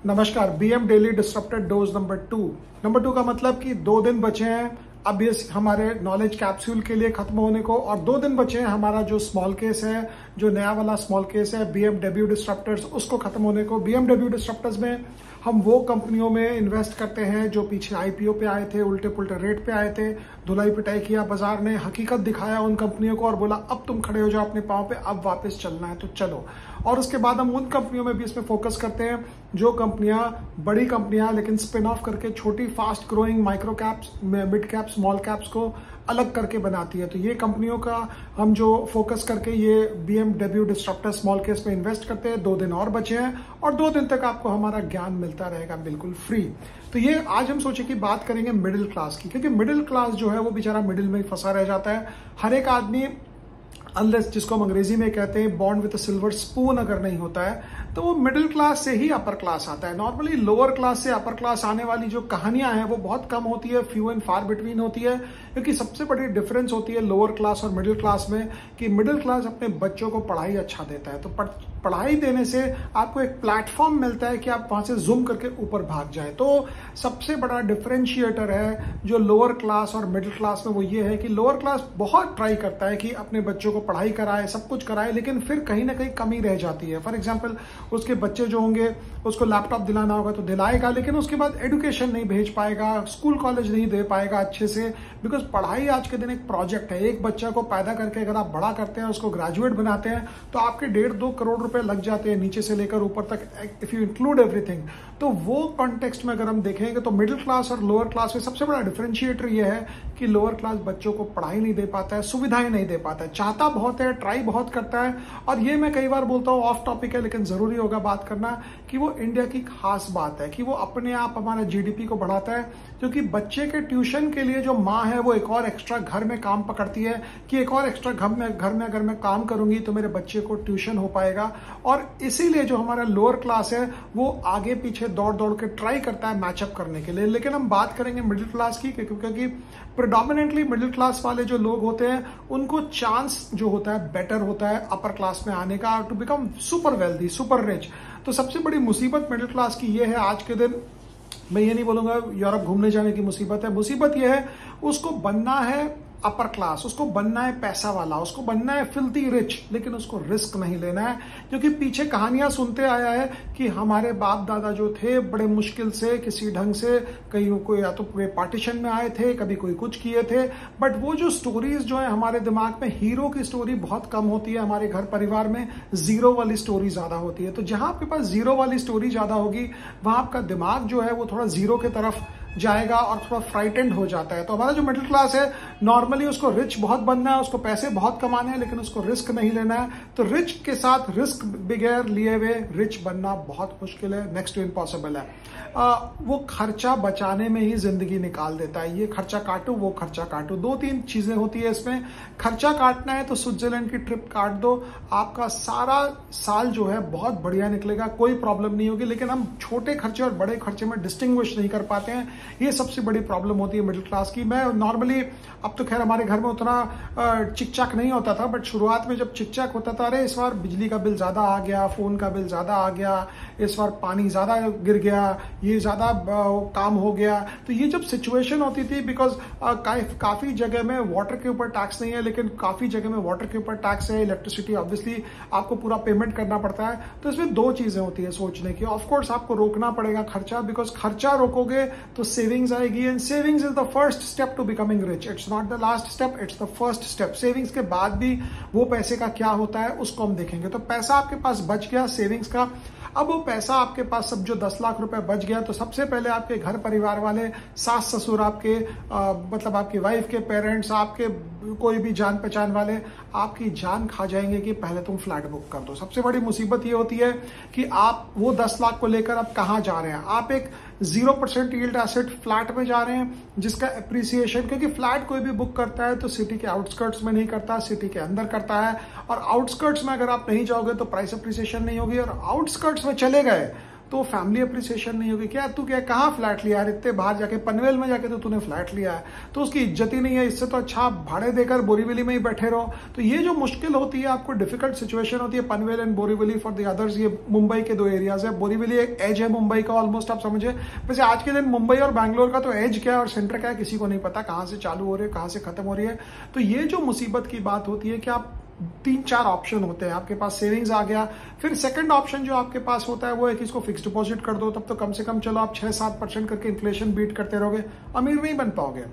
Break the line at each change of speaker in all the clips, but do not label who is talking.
नमस्कार। BM daily disrupted dose number two का मतलब कि 2 दिन बचे हैं अब ये हमारे नॉलेज कैप्सूल के लिए खत्म होने को, और 2 दिन बचे हैं हमारा जो स्मॉल केस है, जो नया वाला स्मॉल केस है बीएमडब्ल्यू डिस्रप्टर्स, उसको खत्म होने को। बीएमडब्ल्यू डिस्रप्टर्स में हम वो कंपनियों में इन्वेस्ट करते हैं जो पीछे आईपीओ पे आए थे, उल्टे पुल्टे रेट पे आए थे, धुलाई पिटाई किया बाजार ने, हकीकत दिखाया उन कंपनियों को और बोला अब तुम खड़े हो जाओ अपने पांव पे, अब वापस चलना है तो चलो। और उसके बाद हम उन कंपनियों में भी इसमें फोकस करते हैं जो कंपनियां बड़ी कंपनियां लेकिन स्पिन ऑफ करके छोटी fast growing micro caps, mid cap, small caps को अलग करके बनाती है। तो ये कंपनियों का हम जो फोकस करके ये बीएमडब्ल्यू डिस्रप्टर स्मॉल केस में इन्वेस्ट करते हैं। 2 दिन और बचे हैं और 2 दिन तक आपको हमारा ज्ञान मिलता रहेगा बिल्कुल फ्री। तो ये आज हम सोचे कि बात करेंगे मिडिल क्लास की, क्योंकि मिडिल क्लास जो है वो बेचारा मिडिल में फंसा रह जाता है। हर एक आदमी अनलेस, जिसको हम अंग्रेजी में कहते हैं बॉर्न विद सिल्वर स्पून, अगर नहीं होता है तो वो मिडिल क्लास से ही अपर क्लास आता है। नॉर्मली लोअर क्लास से अपर क्लास आने वाली जो कहानियां हैं वो बहुत कम होती है, फ्यू एंड फार बिटवीन होती है। क्योंकि सबसे बड़ी डिफरेंस होती है लोअर क्लास और मिडिल क्लास में कि मिडिल क्लास अपने बच्चों को पढ़ाई अच्छा देता है, तो पढ़ाई देने से आपको एक प्लेटफॉर्म मिलता है कि आप वहां से जूम करके ऊपर भाग जाए। तो सबसे बड़ा डिफरेंशिएटर है जो लोअर क्लास और मिडिल क्लास में, वो ये है कि लोअर क्लास बहुत ट्राई करता है कि अपने बच्चों को पढ़ाई कराए, सब कुछ कराए, लेकिन फिर कहीं ना कहीं कमी रह जाती है। फॉर एग्जाम्पल, उसके बच्चे जो होंगे उसको लैपटॉप दिलाना होगा तो दिलाएगा, लेकिन उसके बाद एडुकेशन नहीं भेज पाएगा, स्कूल कॉलेज नहीं दे पाएगा अच्छे से, बिकॉज पढ़ाई आज के दिन एक प्रोजेक्ट है। एक बच्चा को पैदा करके अगर आप बड़ा करते हैं, उसको ग्रेजुएट बनाते हैं, तो आपके 1.5-2 करोड़ रुपए लग जाते हैं नीचे से लेकर ऊपर तक, इफ यू इंक्लूड एवरीथिंग। तो वो कॉन्टेक्स्ट में अगर हम देखेंगे तो मिडिल क्लास और लोअर क्लास में सबसे बड़ा डिफरेंशिएटर ये है कि लोअर क्लास बच्चों को पढ़ाई नहीं दे पाता है, सुविधाएं नहीं दे पाता है, चाहता बहुत है, ट्राई बहुत करता है। और ये मैं कई बार बोलता हूँ, ऑफ टॉपिक है लेकिन जरूरी होगा बात करना, कि वो इंडिया की खास बात है कि वो अपने आप हमारा जीडीपी को बढ़ाता है। क्योंकि बच्चे के ट्यूशन के लिए जो माँ है वो एक और एक्स्ट्रा घर में काम पकड़ती है कि एक और एक्स्ट्रा घर में अगर मैं काम करूंगी तो मेरे बच्चे को ट्यूशन हो पाएगा। और इसीलिए जो हमारा लोअर क्लास है वो आगे पीछे दौड़ दौड़ के ट्राई करता है मैचअप करने के लिए। लेकिन हम बात करेंगे मिडिल क्लास की, क्योंकि प्रिडोमिनेंटली मिडिल क्लास वाले जो लोग होते हैं उनको चांस जो होता है बेटर होता है अपर क्लास में आने का, to become super wealthy, super rich. तो सबसे बड़ी मुसीबत मिडिल क्लास की ये है आज के दिन, मैं ये नहीं बोलूंगा यूरोप घूमने जाने की मुसीबत है, मुसीबत ये है उसको बनना है अपर क्लास, उसको बनना है पैसा वाला, उसको बनना है फिल्थी रिच, लेकिन उसको रिस्क नहीं लेना है। क्योंकि पीछे कहानियां सुनते आया है कि हमारे बाप दादा जो थे बड़े मुश्किल से किसी ढंग से, कहीं कोई या तो कोई पार्टीशन में आए थे, कभी कोई कुछ किए थे, बट वो जो स्टोरीज जो है हमारे दिमाग में, हीरो की स्टोरी बहुत कम होती है हमारे घर परिवार में, जीरो वाली स्टोरी ज्यादा होती है। तो जहां आपके पास जीरो वाली स्टोरी ज्यादा होगी वहां आपका दिमाग जो है वो थोड़ा जीरो की तरफ जाएगा और थोड़ा फ्राइटेंड हो जाता है। तो हमारा जो मिडिल क्लास है नॉर्मली उसको रिच बहुत बनना है, उसको पैसे बहुत कमाने हैं, लेकिन उसको रिस्क नहीं लेना है। तो रिच के साथ रिस्क बगैर लिए हुए रिच बनना बहुत मुश्किल है, नेक्स्ट टू इम्पॉसिबल है। वो खर्चा बचाने में ही जिंदगी निकाल देता है। ये खर्चा काटो, वो खर्चा काटो, 2-3 चीजें होती है इसमें। खर्चा काटना है तो स्विट्जरलैंड की ट्रिप काट दो, आपका सारा साल जो है बहुत बढ़िया निकलेगा, कोई प्रॉब्लम नहीं होगी। लेकिन हम छोटे खर्चे और बड़े खर्चे में डिस्टिंग्विश नहीं कर पाते हैं, ये सबसे बड़ी प्रॉब्लम होती है मिडिल क्लास की। मैं नॉर्मली, अब तो खैर हमारे घर में उतना चिक चाक नहीं होता था, बट शुरुआत में जब चिक चाक होता था, अरे इस बार बिजली का बिल ज्यादा आ गया, फोन का बिल ज्यादा आ गया, इस बार पानी ज्यादा गिर गया, ये ज्यादा काम हो गया। तो ये जब सिचुएशन होती थी, बिकॉज काफी जगह में वाटर के ऊपर टैक्स नहीं है, लेकिन काफी जगह में वाटर के ऊपर टैक्स है, इलेक्ट्रिसिटी ऑब्वियसली आपको पूरा पेमेंट करना पड़ता है। तो इसमें 2 चीजें होती है सोचने की। ऑफकोर्स आपको रोकना पड़ेगा खर्चा, बिकॉज खर्चा रोकोगे तो सेविंग्स आएगी, and savings is the first step to becoming rich. It's not the last step, it's the first step. Savings के बाद भी वो पैसे का क्या होता है उसको हम देखेंगे। तो पैसा आपके पास बच गया सेविंग्स का, अब वो पैसा आपके पास सब जो 10 लाख रुपए बच गया, तो सबसे पहले आपके घर परिवार वाले, सास ससुर आपके, मतलब आपकी वाइफ के पेरेंट्स, आपके कोई भी जान पहचान वाले आपकी जान खा जाएंगे कि पहले तुम फ्लैट बुक कर दो। सबसे बड़ी मुसीबत ये होती है कि आप वो 10 लाख को लेकर अब कहाँ जा रहे हैं। आप एक 0% यील्ड एसेट फ्लैट में जा रहे हैं जिसका एप्रिसिएशन, क्योंकि फ्लैट कोई भी बुक करता है तो सिटी के आउटस्कर्ट्स में नहीं करता, सिटी के अंदर करता है। और आउटस्कर्ट्स में अगर आप नहीं जाओगे तो प्राइस एप्रिसिएशन नहीं होगी, और आउटस्कर्ट्स में चले गए तो फैमिली अप्रिसिएशन नहीं होगी। क्या तू क्या कहाँ फ्लैट लिया यार, इतने बाहर जाके पनवेल में जाके तो तूने फ्लैट लिया है, तो उसकी इज्जत ही नहीं है। इससे तो अच्छा भाड़े देकर बोरीवली में ही बैठे रहो। तो ये जो मुश्किल होती है आपको, डिफिकल्ट सिचुएशन होती है Panvel and Borivali for the others, ये मुंबई के दो एरियाज है। बोरीवली एक एज है मुंबई का ऑलमोस्ट, आप समझे। वैसे आज के दिन मुंबई और बैंगलोर का तो एज क्या है और सेंटर क्या है किसी को नहीं पता, कहाँ से चालू हो रही है कहाँ से खत्म हो रही है। तो ये जो मुसीबत की बात होती है कि आप 3-4 ऑप्शन होते हैं आपके पास। सेविंग्स आ गया, फिर सेकंड ऑप्शन जो आपके पास होता है वो है कि इसको फिक्स डिपॉजिट कर दो, तब तो कम से कम चलो आप 6-7% करके इन्फ्लेशन बीट करते रहोगे, अमीर नहीं बन पाओगे।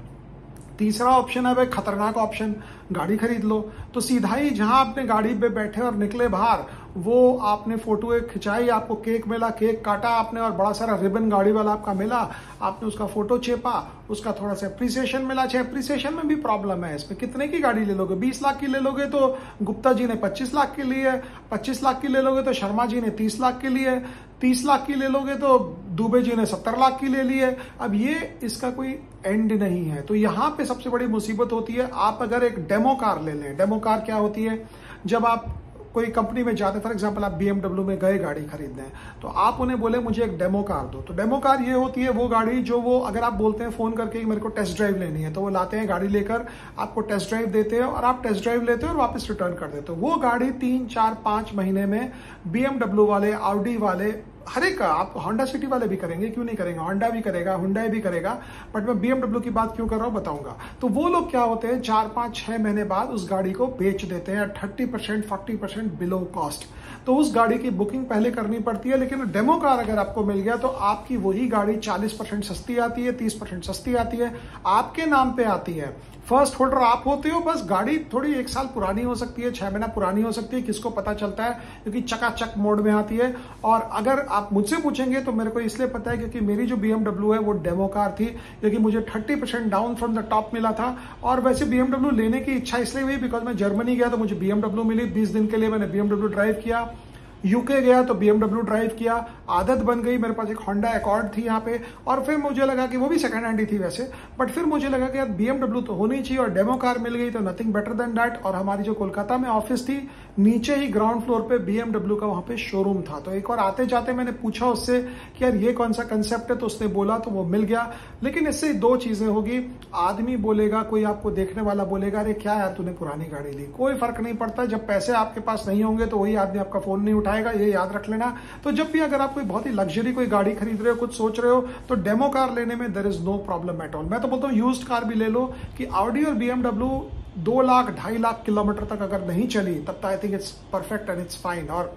तीसरा ऑप्शन है भाई खतरनाक ऑप्शन, गाड़ी खरीद लो। तो सीधा ही जहां आपने गाड़ी पे बैठे और निकले बाहर, वो आपने फोटो एक खिंचाई, आपको केक मिला, केक काटा आपने और बड़ा सारा रिबन गाड़ी वाला आपका मिला, आपने उसका फोटो चेपा, उसका थोड़ा सा अप्रिसिएशन मिला। अप्रिसिएशन में भी प्रॉब्लम है इसमें, कितने की गाड़ी ले लोगे? 20 लाख की ले लोगे तो गुप्ता जी ने 25 लाख के लिए, 25 लाख की ले लोगे तो शर्मा जी ने 30 लाख के लिए, 30 लाख की ले लोगे तो दुबे जी ने 70 लाख की ले ली है। अब ये इसका कोई एंड नहीं है। तो यहां पे सबसे बड़ी मुसीबत होती है, आप अगर एक डेमो कार ले लें। डेमो कार क्या होती है? जब आप कोई कंपनी में जाते, फॉर एग्जांपल आप BMW में गए गाड़ी खरीदने, तो आप उन्हें बोले मुझे एक डेमो कार दो। तो डेमो कार ये होती है वो गाड़ी जो वो, अगर आप बोलते हैं फोन करके कि मेरे को टेस्ट ड्राइव लेनी है, तो वो लाते हैं गाड़ी लेकर, आपको टेस्ट ड्राइव देते हैं और आप टेस्ट ड्राइव लेते हो और वापस रिटर्न कर देते हो। वो गाड़ी 3-4-5 महीने में BMW वाले, ऑडी वाले, हर एक का, आप होंडा सिटी वाले भी करेंगे, क्यों नहीं करेंगे, होंडा भी करेगा, हुंडई भी करेगा, बट मैं BMW की बात क्यों कर रहा हूं बताऊंगा। तो वो लोग क्या होते हैं 4-5-6 महीने बाद उस गाड़ी को बेच देते हैं 30%, 40% बिलो कॉस्ट। तो उस गाड़ी की बुकिंग पहले करनी पड़ती है। लेकिन डेमो कार अगर आपको मिल गया तो आपकी वही गाड़ी 40% सस्ती आती है, 30% सस्ती आती है, आपके नाम पे आती है। फर्स्ट होल्डर आप होते हो, बस गाड़ी थोड़ी 1 साल पुरानी हो सकती है, 6 महीना पुरानी हो सकती है, किसको पता चलता है, क्योंकि चकाचक मोड में आती है। और अगर आप मुझसे पूछेंगे तो मेरे को इसलिए पता है क्योंकि मेरी जो BMW है वो डेमो कार थी, क्योंकि मुझे 30% डाउन फ्रॉम द टॉप मिला था। और वैसे BMW लेने की इच्छा इसलिए हुई बिकॉज मैं जर्मनी गया तो मुझे BMW मिली, 20 दिन के लिए मैंने BMW ड्राइव किया। यूके गया तो BMW ड्राइव किया, आदत बन गई। मेरे पास एक होंडा अकॉर्ड थी यहाँ पे, और फिर मुझे लगा कि वो भी सेकंड हैंड ही थी वैसे, बट फिर मुझे लगा कि यार BMW तो होनी चाहिए और डेमो कार मिल गई तो नथिंग बेटर देन दैट। और हमारी जो कोलकाता में ऑफिस थी, नीचे ही ग्राउंड फ्लोर पे BMW का वहां पे शोरूम था। तो एक बार आते जाते मैंने पूछा उससे कि यार ये कौन सा कंसेप्ट है, तो उसने बोला तो वो मिल गया। लेकिन इससे 2 चीजें होगी, आदमी बोलेगा, कोई आपको देखने वाला बोलेगा अरे क्या यार तूने पुरानी गाड़ी ली, कोई फर्क नहीं पड़ता। जब पैसे आपके पास नहीं होंगे तो वही आदमी आपका फोन नहीं उठाएगा, ये याद रख लेना। तो जब भी अगर आप कोई बहुत ही लग्जरी कोई गाड़ी खरीद रहे हो, कुछ सोच रहे हो, तो डेमो कार लेने में there is no problem at all. मैं तो बोलता हूँ यूज्ड कार भी ले लो, कि ऑडी और BMW 2 लाख 2.5 लाख किलोमीटर तक अगर नहीं चली तब तो I think it's perfect and it's fine. और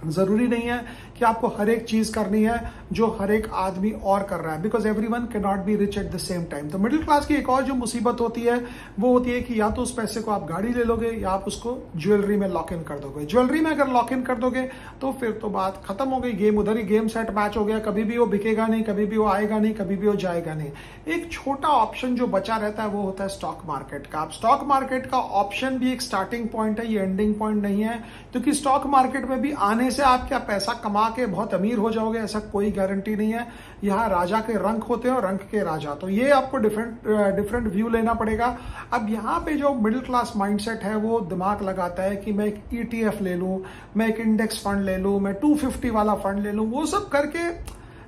जरूरी नहीं है कि आपको हर एक चीज करनी है जो हर एक आदमी और कर रहा है, because everyone can not be rich at the same time. तो मिडिल क्लास की एक और जो मुसीबत होती है वो होती है कि या तो उस पैसे को आप गाड़ी ले लोगे या आप उसको ज्वेलरी में लॉक इन कर दोगे। ज्वेलरी में अगर लॉक इन कर दोगे तो फिर तो बात खत्म हो गई, गेम उधर ही गेम सेट मैच हो गया, कभी भी वो बिकेगा नहीं, कभी भी वो आएगा नहीं, कभी भी वो जाएगा नहीं। एक छोटा ऑप्शन जो बचा रहता है वो होता है स्टॉक मार्केट का। आप स्टॉक मार्केट का ऑप्शन भी एक स्टार्टिंग पॉइंट है, ये एंडिंग पॉइंट नहीं है, क्योंकि स्टॉक मार्केट में भी आने से आप क्या पैसा कमा के बहुत अमीर हो जाओगे ऐसा कोई गारंटी नहीं है। यहाँ राजा के रंक होते हैं और रंक के राजा, तो ये आपको डिफरेंट व्यू लेना पड़ेगा। अब यहाँ पे जो मिडिल क्लास माइंडसेट है वो दिमाग लगाता है कि मैं एक ETF ले लूं, मैं एक इंडेक्स फंड ले लूं, मैं 250 वाला फंड ले लूं। वो सब करके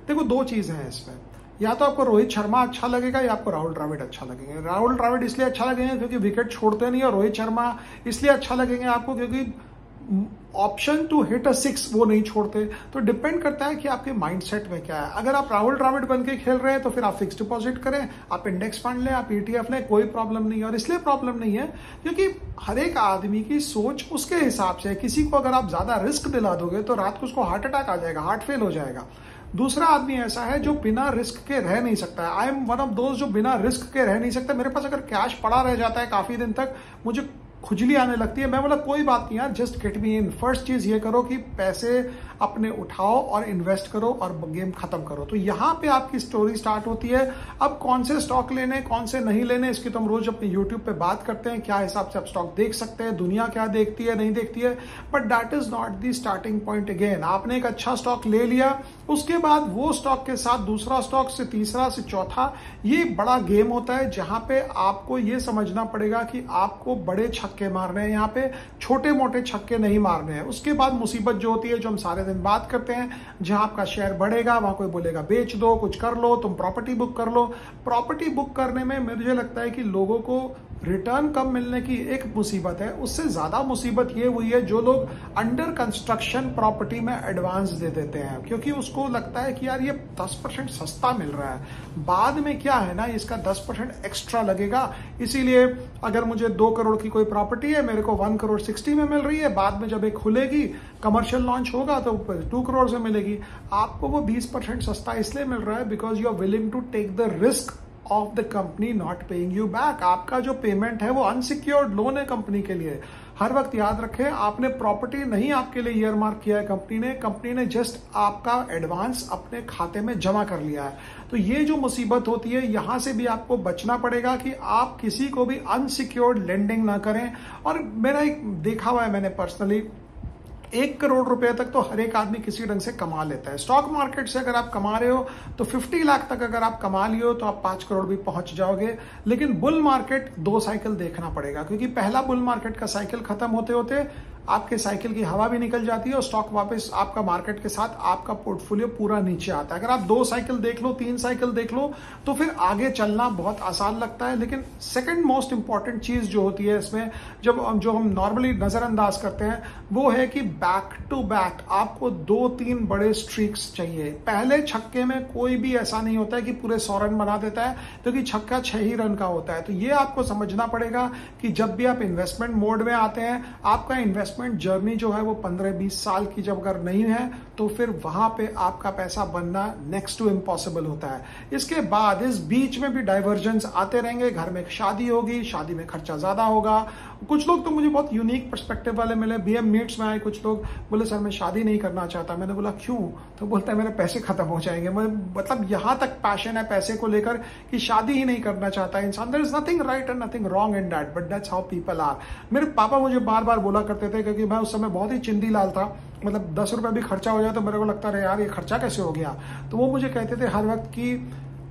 देखो 2 चीजें हैं इसमें, या तो आपको रोहित शर्मा अच्छा लगेगा या आपको राहुल द्रविड़ अच्छा लगेंगे। राहुल द्रविड़ इसलिए अच्छा लगेंगे क्योंकि विकेट छोड़ते नहीं, और रोहित शर्मा इसलिए अच्छा लगेंगे आपको क्योंकि ऑप्शन टू हिट अ 6 वो नहीं छोड़ते। तो डिपेंड करता है कि आपके माइंडसेट में क्या है। अगर आप राहुल द्रविड़ बन के खेल रहे हैं तो फिर आप फिक्स डिपॉजिट करें, आप इंडेक्स फंड लें, आप ETF लें, कोई प्रॉब्लम नहीं है। और इसलिए प्रॉब्लम नहीं है क्योंकि हर एक आदमी की सोच उसके हिसाब से है। किसी को अगर आप ज्यादा रिस्क दिला दोगे तो रात को उसको हार्ट अटैक आ जाएगा, हार्ट फेल हो जाएगा। दूसरा आदमी ऐसा है जो बिना रिस्क के रह नहीं सकता है। I am one of those जो बिना रिस्क के रह नहीं सकता। मेरे पास अगर कैश पड़ा रह जाता है काफी दिन तक, मुझे खुजली आने लगती है। मैं बोला कोई बात नहीं यार, जस्ट गेट मी इन। फर्स्ट चीज ये करो कि पैसे अपने उठाओ और इन्वेस्ट करो और गेम खत्म करो। तो यहाँ पे आपकी स्टोरी स्टार्ट होती है। अब कौन से स्टॉक लेने कौन से नहीं लेने इसकी तो हम रोज अपने यूट्यूब पे बात करते हैं, क्या हिसाब से आप स्टॉक देख सकते हैं, दुनिया क्या देखती है नहीं देखती है, but that is not the starting point. Again आपने एक अच्छा स्टॉक ले लिया, उसके बाद वो स्टॉक के साथ दूसरा स्टॉक से तीसरा से चौथा, ये बड़ा गेम होता है जहां पे आपको ये समझना पड़ेगा कि आपको बड़े छक्के मारने हैं, यहाँ पे छोटे मोटे छक्के नहीं मारने हैं। उसके बाद मुसीबत जो होती है जो हम सारे दिन बात करते हैं, जहां आपका शेयर बढ़ेगा वहां कोई बोलेगा बेच दो, कुछ कर लो, तुम प्रॉपर्टी बुक कर लो। प्रॉपर्टी बुक करने में मुझे लगता है कि लोगों को रिटर्न कम मिलने की एक मुसीबत है, उससे ज्यादा मुसीबत ये हुई है जो लोग अंडर कंस्ट्रक्शन प्रॉपर्टी में एडवांस दे देते हैं, क्योंकि उसको लगता है कि यार ये 10% सस्ता मिल रहा है, बाद में क्या है ना इसका 10% एक्स्ट्रा लगेगा। इसीलिए अगर मुझे 2 करोड़ की कोई प्रॉपर्टी है, मेरे को 1 करोड़ 60 में मिल रही है, बाद में जब एक खुलेगी, कमर्शियल लॉन्च होगा तो 2 करोड़ से मिलेगी। आपको वो 20% सस्ता इसलिए मिल रहा है because you are willing to take the risk of the company not paying you back. आपका जो पेमेंट है वो अनसिक्योर्ड लोन है कंपनी के लिए। हर वक्त याद रखें, आपने प्रॉपर्टी नहीं आपके लिए ईयर मार्क किया है कंपनी ने जस्ट आपका एडवांस अपने खाते में जमा कर लिया है। तो ये जो मुसीबत होती है, यहां से भी आपको बचना पड़ेगा कि आप किसी को भी अनसिक्योर्ड लेंडिंग ना करें। और मेरा एक देखा हुआ है मैंने पर्सनली, 1 करोड़ रुपए तक तो हर एक आदमी किसी ढंग से कमा लेता है। स्टॉक मार्केट से अगर आप कमा रहे हो तो 50 लाख तक अगर आप कमा लिए हो तो आप 5 करोड़ भी पहुंच जाओगे। लेकिन बुल मार्केट 2 साइकिल देखना पड़ेगा, क्योंकि पहला बुल मार्केट का साइकिल खत्म होते होते आपके साइकिल की हवा भी निकल जाती है और स्टॉक वापस आपका मार्केट के साथ आपका पोर्टफोलियो पूरा नीचे आता है। अगर आप 2 साइकिल देख लो, 3 साइकिल देख लो तो फिर आगे चलना बहुत आसान लगता है। लेकिन सेकंड मोस्ट इंपॉर्टेंट चीज जो होती है इसमें, जो हम नॉर्मली नजरअंदाज करते हैं, वो है कि बैक टू बैक आपको 2-3 बड़े स्ट्रीक्स चाहिए। पहले छक्के में कोई भी ऐसा नहीं होता है कि पूरे 100 रन बना देता है, क्योंकि छक्का 6 ही रन का होता है। तो ये आपको समझना पड़ेगा कि जब भी आप इन्वेस्टमेंट मोड में आते हैं, आपका इन्वेस्टमेंट जर्नी जो है वो 15-20 साल की जब अगर नहीं है तो फिर वहां पे आपका पैसा बनना नेक्स्ट टू इम्पॉसिबल होता है। इसके बाद इस बीच में भी डाइवर्जेंस आते रहेंगे। घर में शादी होगी, शादी में खर्चा ज्यादा होगा। कुछ लोग तो मुझे बहुत यूनिक पर्सपेक्टिव वाले मिले, बीएम मीट्स में आए कुछ लोग, बोले सर मैं शादी नहीं करना चाहता। मैंने बोला क्यों? तो बोलता है मेरे पैसे खत्म हो जाएंगे। मतलब यहां तक पैशन है पैसे को लेकर कि शादी ही नहीं करना चाहता इंसान। There is nothing right and nothing wrong in that, but that's how people are. मेरे पापा मुझे बार बार बोला करते थे, क्योंकि मैं उस समय बहुत ही चिंदी लाल था, मतलब 10 रुपए भी खर्चा हो जाए तो मेरे को लगता रहे यार ये खर्चा कैसे हो गया। तो वो मुझे कहते थे हर वक्त कि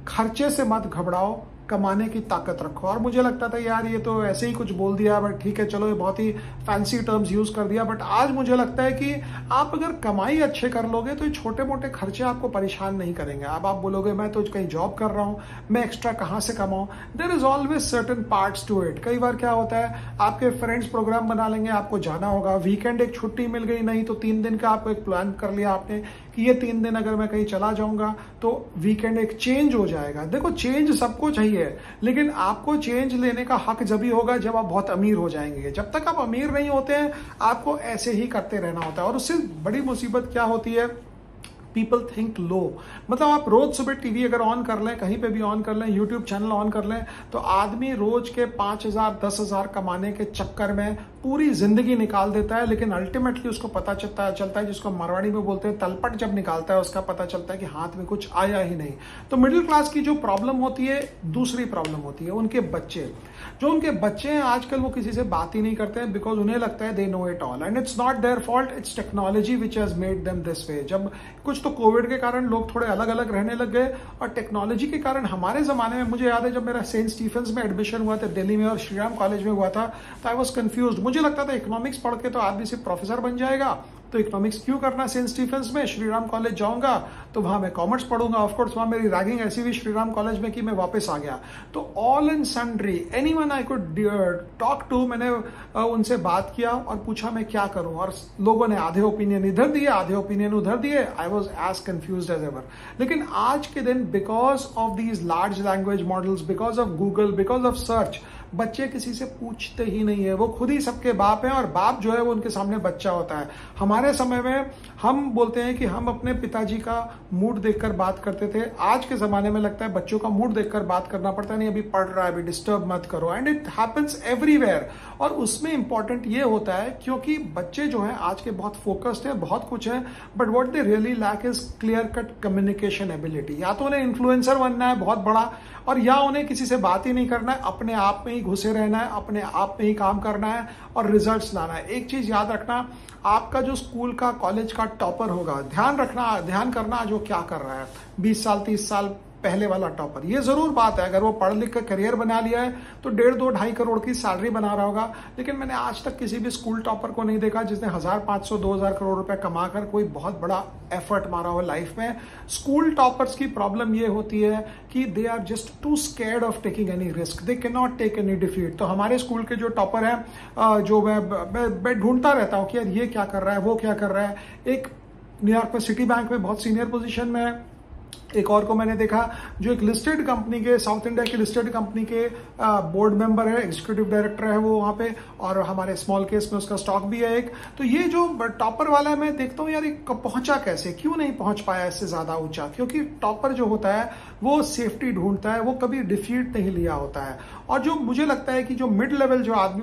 खर्चे से मत घबराओ, कमाने की ताकत रखो। और मुझे लगता था यार ये तो ऐसे ही कुछ बोल दिया, बट ठीक है चलो, ये बहुत ही फैंसी टर्म्स यूज कर दिया। बट आज मुझे लगता है कि आप अगर कमाई अच्छे कर लोगे तो ये छोटे मोटे खर्चे आपको परेशान नहीं करेंगे। अब आप बोलोगे मैं तो कहीं जॉब कर रहा हूं, मैं एक्स्ट्रा कहां से कमाऊं? There is always certain parts to it. कई बार क्या होता है, आपके फ्रेंड्स प्रोग्राम बना लेंगे, आपको जाना होगा, वीकेंड एक छुट्टी मिल गई, नहीं तो 3 दिन का आपको एक प्लान कर लिया आपने कि ये 3 दिन अगर मैं कहीं चला जाऊंगा तो वीकेंड एक चेंज हो जाएगा। देखो चेंज सबको चाहिए, लेकिन आपको चेंज लेने का हक जब ही होगा जब आप बहुत अमीर हो जाएंगे। जब तक आप अमीर नहीं होते हैं आपको ऐसे ही करते रहना होता है। और उससे बड़ी मुसीबत क्या होती है, पीपल थिंक लो। मतलब आप रोज सुबह टीवी अगर ऑन कर लें, कहीं पे भी ऑन कर लें, यूट्यूब चैनल ऑन कर लें, तो आदमी रोज के 5,000 10,000 कमाने के चक्कर में पूरी जिंदगी निकाल देता है। लेकिन अल्टीमेटली उसको पता चलता है, जिसको मारवाड़ी में बोलते हैं तलपट जब निकालता है उसका पता चलता है कि हाथ में कुछ आया ही नहीं। तो मिडिल क्लास की जो प्रॉब्लम होती है, दूसरी प्रॉब्लम होती है उनके बच्चे। जो उनके बच्चे हैं आजकल वो किसी से बात ही नहीं करते हैं, बिकॉज उन्हें लगता है they know it all, and it's not their fault, it's technology which has made them this way. जब कुछ तो कोविड के कारण लोग थोड़े अलग अलग रहने लग गए, और टेक्नोलॉजी के कारण हमारे जमाने में, मुझे याद है जब मेरा सेंट स्टीफेंस में एडमिशन हुआ था दिल्ली में और श्रीराम कॉलेज में हुआ था, तो आई वॉज कंफ्यूज। मुझे लगता था इकोनॉमिक्स पढ़ के तो आदमी सिर्फ प्रोफेसर बन जाएगा, तो इकोनॉमिक्स क्यों करना सेंट स्टीफेंस में, श्रीराम कॉलेज जाऊंगा तो वहां मैं कॉमर्स पढ़ूंगा। ऑफकोर्स वहां मेरी रैगिंग ऐसी हुई श्रीराम कॉलेज में कि मैं वापस आ गया। तो all in sundry anyone I could talk to, मैंने उनसे बात किया और पूछा मैं क्या करूं, और लोगों ने आधे ओपिनियन इधर दिए, आधे ओपिनियन उधर दिए। I was as confused as ever. लेकिन आज के दिन because of these large language models, because of Google, because of search, बच्चे किसी से पूछते ही नहीं है, वो खुद ही सबके बाप हैं, और बाप जो है वो उनके सामने बच्चा होता है। हमारे समय में हम बोलते हैं कि हम अपने पिताजी का मूड देखकर बात करते थे, आज के जमाने में लगता है बच्चों का मूड देखकर बात करना पड़ता है, नहीं अभी पढ़ रहा है अभी डिस्टर्ब मत करो, एंड इट हैपेंस एवरीवेयर। और उसमें इंपॉर्टेंट ये होता है क्योंकि बच्चे जो हैं आज के बहुत फोकस्ड है, बहुत कुछ है, but what they really lack is clear cut communication ability. या तो उन्हें इन्फ्लुएंसर बनना है बहुत बड़ा, और या उन्हें किसी से बात ही नहीं करना है, अपने आप में ही घुसे रहना है, अपने आप में ही काम करना है और रिजल्ट्स लाना है। एक चीज याद रखना, आपका जो स्कूल का कॉलेज का टॉपर होगा, ध्यान करना जो क्या कर रहा है, 20 साल 30 साल पहले वाला टॉपर। ये जरूर बात है, अगर वो पढ़ लिख कर करियर बना लिया है तो 1.5-2-2.5 करोड़ की सैलरी बना रहा होगा, लेकिन मैंने आज तक किसी भी स्कूल टॉपर को नहीं देखा जिसने 1,500-2,000 करोड़ रुपए कमाकर कोई बहुत बड़ा एफर्ट मारा हो लाइफ में। स्कूल टॉपर्स की प्रॉब्लम ये होती है कि they are just too scared of taking any risk, they can not take any defeat. तो हमारे स्कूल के जो टॉपर हैं, जो मैं ढूंढता रहता हूँ कि यार ये क्या कर रहा है, वो क्या कर रहा है। एक न्यूयॉर्क में सिटी बैंक में बहुत सीनियर पोजीशन में है, एक और को मैंने देखा जो एक लिस्टेड कंपनी के, साउथ इंडिया की लिस्टेड कंपनी के बोर्ड मेंबर है, एग्जीक्यूटिव डायरेक्टर है वो वहां पे, और हमारे स्मॉल केस में उसका स्टॉक भी है एक। तो ये जो टॉपर वाला है, मैं देखता हूँ यार पहुंचा कैसे, क्यों नहीं पहुंच पाया इससे ज्यादा ऊंचा। क्योंकि टॉपर जो होता है वो सेफ्टी ढूंढता है, वो कभी डिफीट नहीं लिया होता है। और जो मुझे लगता है कि जो मिड लेवल जो आदमी,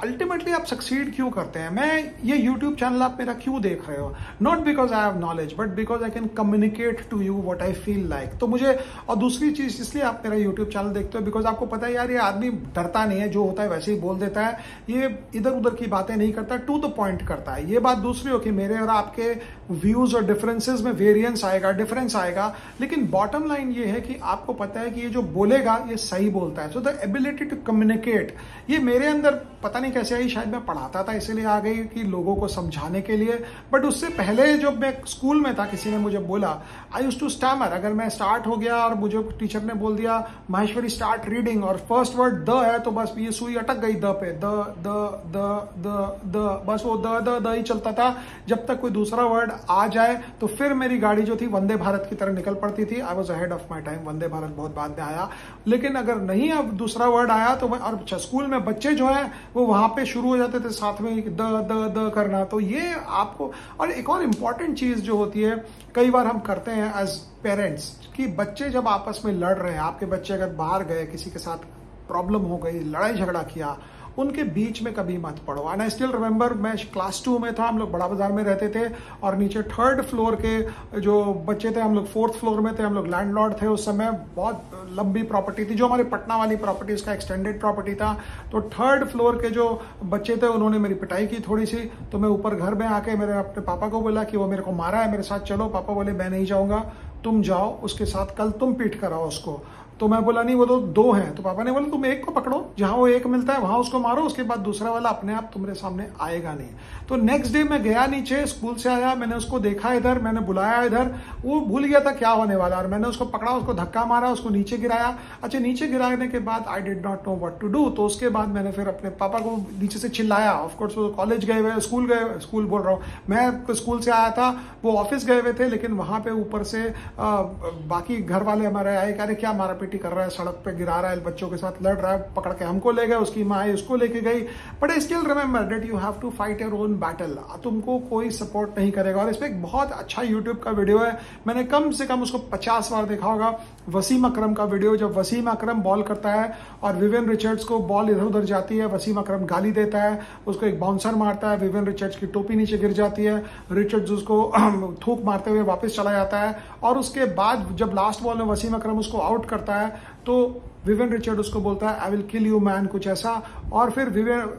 अल्टीमेटली आप सक्सीड क्यों करते हैं। मैं ये यूट्यूब चैनल आप मेरा क्यों देख रहे हो, not because I have knowledge but because I can communicate to you what I feel like. तो मुझे, और दूसरी चीज इसलिए आप मेरा यूट्यूब चैनल देखते हो बिकॉज आपको पता है यार ये आदमी डरता नहीं है, जो होता है वैसे ही बोल देता है, ये इधर उधर की बातें नहीं करता, टू द पॉइंट करता है। ये बात दूसरी हो कि मेरे और आपके व्यूज और डिफरेंसेस में वेरिएंस आएगा, डिफरेंस आएगा, लेकिन बॉटम लाइन ये है कि आपको पता है कि ये जो बोलेगा ये सही बोलता है। So the ability to communicate, ये मेरे अंदर पता नहीं कैसे आई, शायद मैं पढ़ाता था इसीलिए आ गई कि लोगों को समझाने के लिए। बट उससे पहले जब मैं स्कूल में था, किसी ने मुझे बोला, आई यूज्ड टू स्टैमर। अगर मैं स्टार्ट हो गया और मुझे टीचर ने बोल दिया माहेश्वरी स्टार्ट रीडिंग और फर्स्ट वर्ड द है, तो बस ये सुई अटक गई the pay, the the the the the, बस वो द द द ही चलता था जब तक कोई दूसरा वर्ड आ जाए। तो फिर मेरी गाड़ी जो थी वंदे भारत की तरह निकल पड़ती थी। I was ahead of my time, Vande Bharat बहुत बाद में आया। लेकिन अगर नहीं अब दूसरा वर्ड आया तो और स्कूल में बच्चे जो है वो वहां पे शुरू हो जाते थे साथ में द द द करना। तो ये आपको, और एक और इम्पॉर्टेंट चीज जो होती है कई बार हम करते हैं एज पेरेंट्स, कि बच्चे जब आपस में लड़ रहे हैं, आपके बच्चे अगर बाहर गए, किसी के साथ प्रॉब्लम हो गई, लड़ाई झगड़ा किया, उनके बीच में कभी मत पड़ो। एंड आई स्टिल रिमेंबर, मैं क्लास 2 में था, हम लोग बड़ा बाजार में रहते थे और नीचे 3rd फ्लोर के जो बच्चे थे, हम लोग 4th फ्लोर में थे, हम लोग लैंडलॉर्ड थे उस समय। बहुत लंबी प्रॉपर्टी थी जो हमारी पटना वाली प्रॉपर्टी, उसका एक्सटेंडेड प्रॉपर्टी था। तो 3rd फ्लोर के जो बच्चे थे उन्होंने मेरी पिटाई की थोड़ी सी, तो मैं ऊपर घर में आके मेरे अपने पापा को बोला कि वो मेरे को मारा है, मेरे साथ चलो। पापा बोले मैं नहीं जाऊंगा, तुम जाओ उसके साथ, कल तुम पीट कर आओ उसको। तो मैं बोला नहीं, वो तो 2 हैं। तो पापा ने बोला तुम एक को पकड़ो, जहां वो एक मिलता है वहां उसको मारो, उसके बाद दूसरा वाला अपने आप तुम्हारे सामने आएगा नहीं। तो नेक्स्ट डे मैं गया नीचे, स्कूल से आया, मैंने उसको देखा इधर, मैंने बुलाया इधर, वो भूल गया था क्या होने वाला, और मैंने उसको पकड़ा, उसको धक्का मारा, उसको नीचे गिराया। अच्छा, नीचे गिराने के बाद I did not know what to do. तो उसके बाद मैंने फिर अपने पापा को नीचे से चिल्लाया। ऑफकोर्स वो कॉलेज गए हुए, स्कूल बोल रहा हूँ मैं, स्कूल से आया था, वो ऑफिस गए हुए थे, लेकिन वहां पे ऊपर से बाकी घर वाले हमारे आए, कह रहे क्या मारा पीटी कर रहा है, सड़क पे गिरा रहा है, बच्चों के साथ लड़ रहा है, पकड़ के हमको ले गए, उसकी माँ आई उसको लेके गई। But I still remember that you have to fight your own battle. तुमको कोई सपोर्ट नहीं करेगा। और इसमें एक बहुत अच्छा यूट्यूब का वीडियो है, मैंने कम से कम उसको 50 बार देखा होगा, वसीम अकरम का वीडियो। जब वसीम अकरम बॉल करता है और विवियन रिचर्ड्स को बॉल इधर उधर जाती है, वसीम अकरम गाली देता है, उसको एक बाउंसर मारता है, विवियन रिचर्ड्स की टोपी नीचे गिर जाती है, रिचर्ड्स उसको थूक मारते हुए वापस चला जाता है, और उसके बाद जब लास्ट बॉल में वसीम अकरम उसको आउट करता है तो विवियन रिचर्ड उसको बोलता है I will kill you man, कुछ ऐसा। और फिर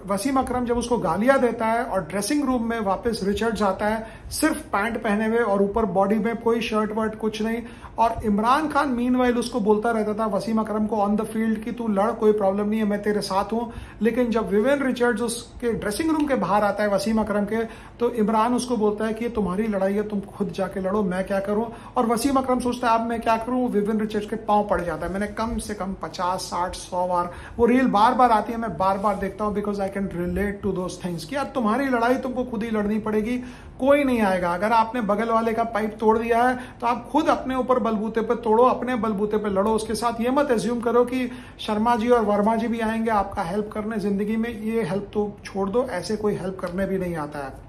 वसीम अकरम जब उसको गालियां देता है और ड्रेसिंग रूम में वापस रिचर्ड्स आता है, सिर्फ पैंट पहने हुए और ऊपर बॉडी में कोई शर्ट वर्ट कुछ नहीं, और इमरान खान मीनवाइल उसको बोलता रहता था वसीम अकरम को ऑन द फील्ड कि तू लड़, कोई प्रॉब्लम नहीं है, मैं तेरे साथ हूं। लेकिन जब विवियन रिचर्ड्स उसके ड्रेसिंग रूम के बाहर आता है वसीम अकरम के, तो इमरान उसको बोलता है कि तुम्हारी लड़ाई है, तुम खुद जाके लड़ो, मैं क्या करूं। और वसीम अकरम सोचता है अब मैं क्या करूं, विवियन रिचर्ड्स के पांव पड़ जाता है। मैंने कम से कम 50, 60, 100 बार, वो रील बार बार आती है, मैं बार बार देखता हूं, because I can relate to those things कि यार तुम्हारी लड़ाई तुमको खुद ही लड़नी पड़ेगी, कोई नहीं आएगा। अगर आपने बगल वाले का पाइप तोड़ दिया है तो आप खुद अपने ऊपर बलबूते पे तोड़ो, अपने बलबूते पे लड़ो। उसके साथ ये मत एज्यूम करो कि शर्मा जी और वर्मा जी भी आएंगे आपका हेल्प करने जिंदगी में, ये हेल्प तो छोड़ दो, ऐसे कोई हेल्प करने भी नहीं आता है।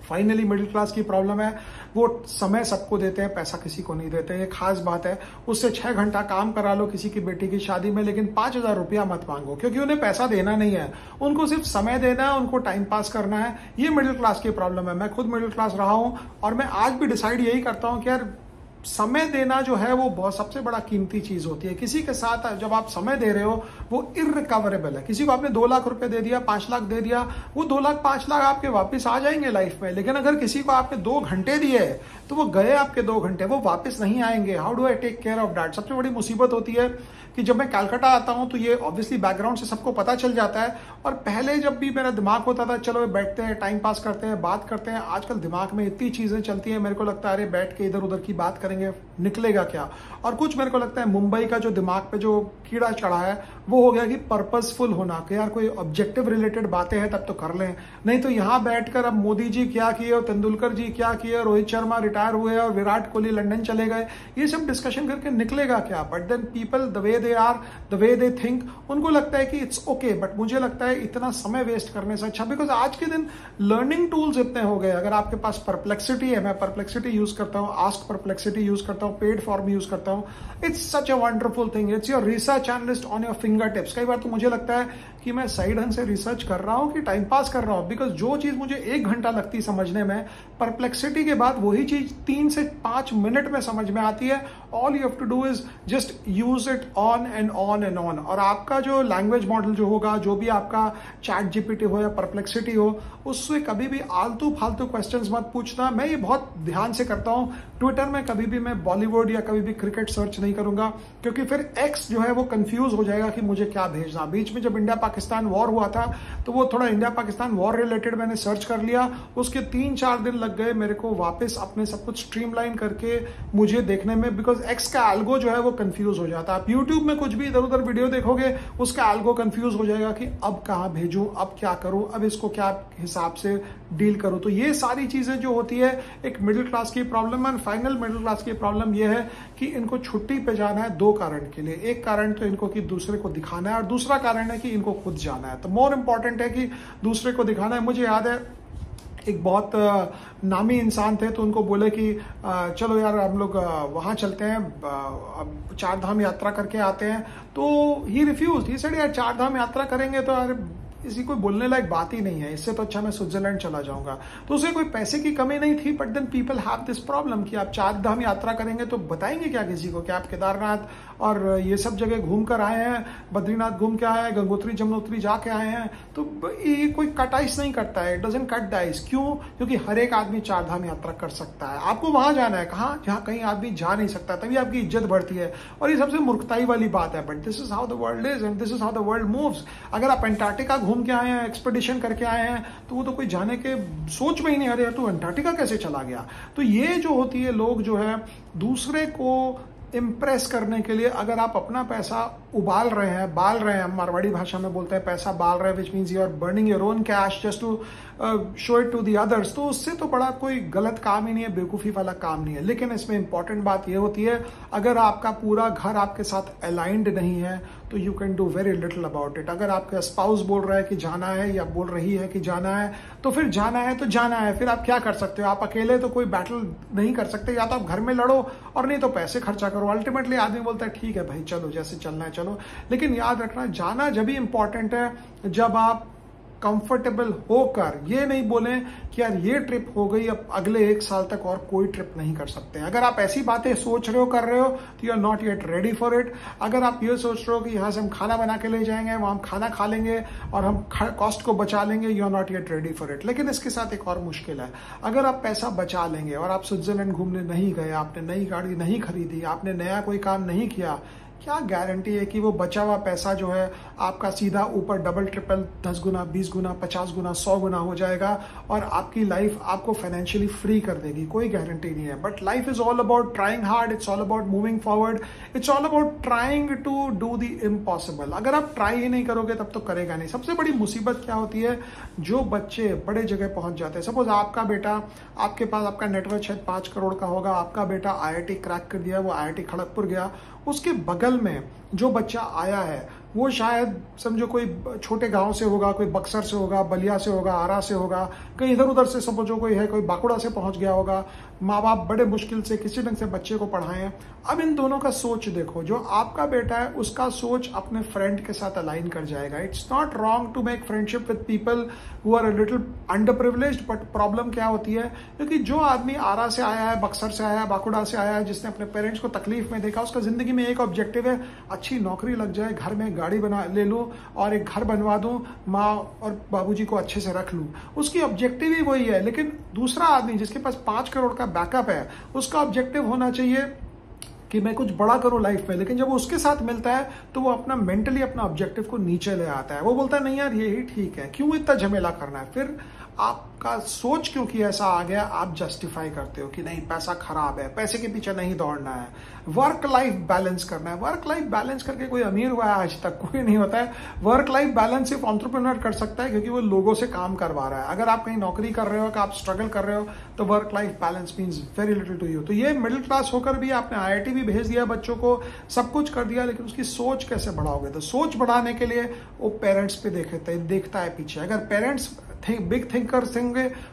फाइनली मिडिल क्लास की प्रॉब्लम है, वो समय सबको देते हैं, पैसा किसी को नहीं देते, ये खास बात है। उससे 6 घंटा काम करा लो किसी की बेटी की शादी में, लेकिन 5,000 रुपया मत मांगो, क्योंकि उन्हें पैसा देना नहीं है, उनको सिर्फ समय देना है, उनको टाइम पास करना है। ये मिडिल क्लास की प्रॉब्लम है। मैं खुद मिडिल क्लास रहा हूं और मैं आज भी डिसाइड यही करता हूं कि यार समय देना जो है वो बहुत सबसे बड़ा कीमती चीज होती है। किसी के साथ जब आप समय दे रहे हो वो इररिकवरेबल है। किसी को आपने 2 लाख रुपए दे दिया, 5 लाख दे दिया, वो 2 लाख 5 लाख आपके वापस आ जाएंगे लाइफ में। लेकिन अगर किसी को आपने 2 घंटे दिए तो वो गए आपके 2 घंटे, वो वापस नहीं आएंगे। How do I take care of that? सबसे बड़ी मुसीबत होती है कि जब मैं कलकत्ता आता हूं तो ये ऑब्वियसली बैकग्राउंड से सबको पता चल जाता है। और पहले जब भी मेरा दिमाग होता था चलो बैठते हैं, टाइम पास करते हैं, बात करते हैं, आजकल दिमाग में इतनी चीजें चलती हैं, मेरे को लगता है अरे बैठ के इधर उधर की बात करेंगे, निकलेगा क्या। और कुछ मेरे को लगता है मुंबई का जो दिमाग पे जो कीड़ा चढ़ा है वो हो गया कि पर्पसफुल होना, कि यार कोई ऑब्जेक्टिव रिलेटेड बातें हैं तब तो कर लें, नहीं तो यहां बैठकर अब मोदी जी क्या किए और तेंदुलकर जी क्या किए, रोहित शर्मा रिटायर हुए और विराट कोहली लंदन चले गए, ये सब डिस्कशन करके निकलेगा क्या। But then people the way they are, the way they think, उनको लगता है कि इट्स ओके। बट मुझे लगता है इतना समय वेस्ट करने से अच्छा, बिकॉज आज के दिन लर्निंग टूल्स इतने हो गए। अगर आपके पास परप्लेक्सिटी है, मैं परप्लेक्सिटी यूज करता हूँ, आस्क परप्लेक्सिटी यूज करता हूँ, पेड फॉर्म यूज करता हूँ, it's such a wonderful thing, it's your research analyst on your finger tips. कई बार तो मुझे लगता है कि मैं सही ढंग से रिसर्च कर रहा हूं कि टाइम पास कर रहा हूं, बिकॉज जो चीज मुझे 1 घंटा लगती समझने में, परप्लेक्सिटी के बाद वही चीज 3 से 5 मिनट में समझ में आती है। All you have to do is just use it on and on and on. और आपका जो लैंग्वेज मॉडल जो होगा, जो भी आपका चैट जीपीटी हो या परप्लेक्सिटी हो, उससे कभी भी आलतू फालतू क्वेश्चंस मत पूछना। मैं ये बहुत ध्यान से करता हूं। ट्विटर में कभी भी मैं बॉलीवुड या कभी भी क्रिकेट सर्च नहीं करूंगा, क्योंकि फिर एक्स जो है वो कंफ्यूज हो जाएगा कि मुझे क्या भेजना। बीच में जब इंडिया पाकिस्तान वॉर हुआ था तो वो थोड़ा इंडिया पाकिस्तान वॉर रिलेटेड मैंने सर्च कर लिया, उसके 3-4 दिन लग गए मेरे को वापस अपने सब कुछ स्ट्रीमलाइन करके मुझे देखने में, बिकॉज एक्स का एल्गो जो है वो कंफ्यूज हो जाता है। आप यूट्यूब में कुछ भी इधर उधर वीडियो देखोगे उसका एल्गो कंफ्यूज हो जाएगा कि अब कहां भेजूं, अब क्या करूं, अब इसको क्या हिसाब से डील करूं। तो ये सारी चीजें जो होती है एक मिडिल क्लास की प्रॉब्लम है। फाइनल मिडिल क्लास की प्रॉब्लम ये है कि इनको छुट्टी पे जाना है 2 कारण के लिए। एक कारण तो इनको कि दूसरे को दिखाना है, और दूसरा कारण है कि इनको खुद जाना है। तो मोर इंपॉर्टेंट है कि दूसरे को दिखाना है। मुझे याद है एक बहुत नामी इंसान थे, तो उनको बोले कि चलो यार हम लोग वहां चलते हैं, 4 धाम यात्रा करके आते हैं। तो ही रिफ्यूज, ही सेड यार 4 धाम यात्रा करेंगे तो यार इसी कोई बोलने लायक बात ही नहीं है, इससे तो अच्छा मैं स्विट्जरलैंड चला जाऊंगा। तो उसे कोई पैसे की कमी नहीं थी, but then people have this problem कि आप 4 धाम यात्रा करेंगे तो बताएंगे क्या किसी को कि आप केदारनाथ और ये सब जगह घूम कर आए हैं, बद्रीनाथ घूम के आए हैं, गंगोत्री जमुनोत्री जाके आए हैं। तो ये कोई कट आइस नहीं करता है, it doesn't cut the ice. क्यों? क्योंकि हर एक आदमी 4 धाम यात्रा कर सकता है। आपको वहां जाना है, कहाँ? जहां कहीं आदमी जा नहीं सकता, तभी आपकी इज्जत बढ़ती है। और ये सबसे मूर्खताई वाली बात है, but this is how the world is and this is how the world moves. अगर आप अंटार्कटिका घूम के आए हैं, एक्सपेडिशन करके आए हैं, तो वो तो कोई जाने के सोच में ही नहीं आ रहा, तू अंटार्कटिका कैसे चला गया। तो ये जो होती है, लोग जो है दूसरे को इम्प्रेस करने के लिए अगर आप अपना पैसा उबाल रहे हैं, बाल रहे हैं, हम मारवाड़ी भाषा में बोलते हैं पैसा बाल रहे हैं, which means you are burning your own cash just to show it to the others, तो उससे तो बड़ा कोई गलत काम ही नहीं है, बेवकूफ़ी वाला काम नहीं है। लेकिन इसमें इंपॉर्टेंट बात यह होती है, अगर आपका पूरा घर आपके साथ अलाइंड नहीं है तो you can do very little about it. अगर आपका स्पाउस बोल रहा है कि जाना है या बोल रही है कि जाना है, तो फिर जाना है तो जाना है। फिर आप क्या कर सकते हो? आप अकेले तो कोई बैटल नहीं कर सकते, या तो आप घर में लड़ो और नहीं तो पैसे खर्चा करो। अल्टीमेटली आदमी बोलता है ठीक है भाई चलो, जैसे चलना है चलो। लेकिन याद रखना, जाना जब भी इंपॉर्टेंट है जब आप कंफर्टेबल होकर, ये नहीं बोलें कि यार ये ट्रिप हो गई, अब अगले 1 साल तक और कोई ट्रिप नहीं कर सकते। अगर आप ऐसी बातें सोच रहे हो, कर रहे हो, तो you are not yet ready for it. अगर आप ये सोच रहे हो कि यहाँ से हम खाना बना के ले जाएंगे, वहां हम खाना खा लेंगे और हम कॉस्ट को बचा लेंगे, you are not yet ready for it. लेकिन इसके साथ एक और मुश्किल है, अगर आप पैसा बचा लेंगे और आप स्विट्जरलैंड घूमने नहीं गए, आपने नई गाड़ी नहीं खरीदी, आपने नया कोई काम नहीं किया, क्या गारंटी है कि वो बचा हुआ पैसा जो है आपका सीधा ऊपर डबल ट्रिपल 10 गुना, 20 गुना, 50 गुना, 100 गुना हो जाएगा और आपकी लाइफ आपको फाइनेंशियली फ्री कर देगी? कोई गारंटी नहीं है। But life is all about trying hard, it's all about moving forward, it's all about trying to do the impossible. अगर आप ट्राई ही नहीं करोगे तब तो करेगा नहीं। सबसे बड़ी मुसीबत क्या होती है, जो बच्चे बड़े जगह पहुंच जाते हैं, सपोज आपका बेटा, आपके पास आपका नेटवर्क शायद 5 करोड़ का होगा, आपका बेटा IIT क्रैक कर दिया, वो IIT खड़गपुर गया, उसके बगल में जो बच्चा आया है वो शायद समझो कोई छोटे गांव से होगा, कोई बक्सर से होगा, बलिया से होगा, आरा से होगा, कहीं इधर उधर से समझो कोई है, कोई बांकुड़ा से पहुंच गया होगा। माँ बाप बड़े मुश्किल से किसी ढंग से बच्चे को पढ़ाएं। अब इन दोनों का सोच देखो, जो आपका बेटा है उसका सोच अपने फ्रेंड के साथ अलाइन कर जाएगा। It's not wrong to make friendship with people who are a little underprivileged, but problem क्या होती है, क्योंकि जो आदमी आरा से आया है, बक्सर से आया है, बांकुड़ा से आया है, जिसने अपने पेरेंट्स को तकलीफ में देखा, उसका जिंदगी में एक ऑब्जेक्टिव है, अच्छी नौकरी लग जाए, घर में गाड़ी बना ले लूं और एक घर बनवा दूं, माँ और बाबूजी को अच्छे से रख लूं। उसकी ऑब्जेक्टिव ही वही है। लेकिन दूसरा आदमी जिसके पास 5 करोड़ का बैकअप है, उसका ऑब्जेक्टिव होना चाहिए कि मैं कुछ बड़ा करूं लाइफ में। लेकिन जब वो उसके साथ मिलता है तो वो अपना मेंटली अपना ऑब्जेक्टिव को नीचे ले आता है। वो बोलता है नहीं यार यही ठीक है, क्यों इतना झमेला करना है। फिर आपका सोच क्योंकि ऐसा आ गया, आप जस्टिफाई करते हो कि नहीं पैसा खराब है, पैसे के पीछे नहीं दौड़ना है, वर्क लाइफ बैलेंस करना है। वर्क लाइफ बैलेंस करके कोई अमीर हुआ है आज तक? कोई नहीं होता है। वर्क लाइफ बैलेंस सिर्फ एंटरप्रेन्योर कर सकता है, क्योंकि वो लोगों से काम करवा रहा है। अगर आप कहीं नौकरी कर रहे हो, कि आप स्ट्रगल कर रहे हो, तो work life balance means very little to you. तो ये मिडिल क्लास होकर भी आपने IIT भी भेज दिया बच्चों को, सब कुछ कर दिया, लेकिन उसकी सोच कैसे बढ़ाओगे? तो सोच बढ़ाने के लिए वो पेरेंट्स पे देखता है पीछे। अगर पेरेंट्स बिग थिंकर्स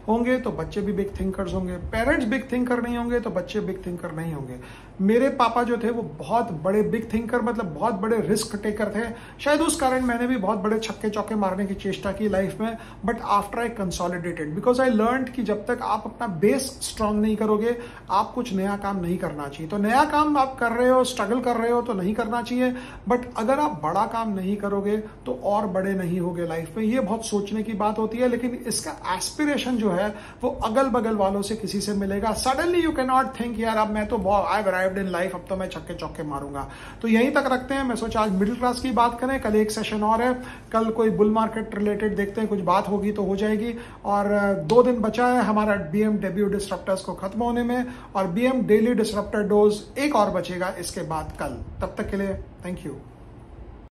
होंगे तो बच्चे भी बिग थिंकर्स होंगे। पेरेंट्स बिग थिंकर नहीं होंगे तो बच्चे बिग थिंकर नहीं होंगे। मेरे पापा जो थे वो बहुत बड़े बिग थिंकर, मतलब बहुत बड़े रिस्क टेकर थे। शायद उस कारण मैंने भी बहुत बड़े छक्के चौके मारने की चेष्टा की लाइफ में। But after I consolidated, because I learned कि जब तक आप अपना बेस स्ट्रांग नहीं करोगे, आप कुछ नया काम नहीं करना चाहिए। तो नया काम आप कर रहे हो, स्ट्रगल कर रहे हो तो नहीं करना चाहिए। बट अगर आप बड़ा काम नहीं करोगे तो और बड़े नहीं होगे लाइफ में। ये बहुत सोचने की बात होती है। लेकिन इसका एस्पिरेशन जो है वो अगल बगल वालों से किसी से मिलेगा। Suddenly you can not think यार अब मैं तो आई अराइव्ड इन लाइफ, अब तो मैं छक्के चौके मारूंगा। तो यहीं तक रखते हैं। मैं सोचा आज मिडिल क्लास की बात करें, कल एक सेशन और है, कल कोई बुल मार्केट रिलेटेड देखते हैं, कुछ बात होगी तो हो जाएगी। और 2 दिन बचा है हमारा BMW डिस्ट्रप्टर्स को खत्म होने में, और BM डेली डिस्ट्रप्टर डोज एक और बचेगा इसके बाद कल। तब तक के लिए थैंक यू।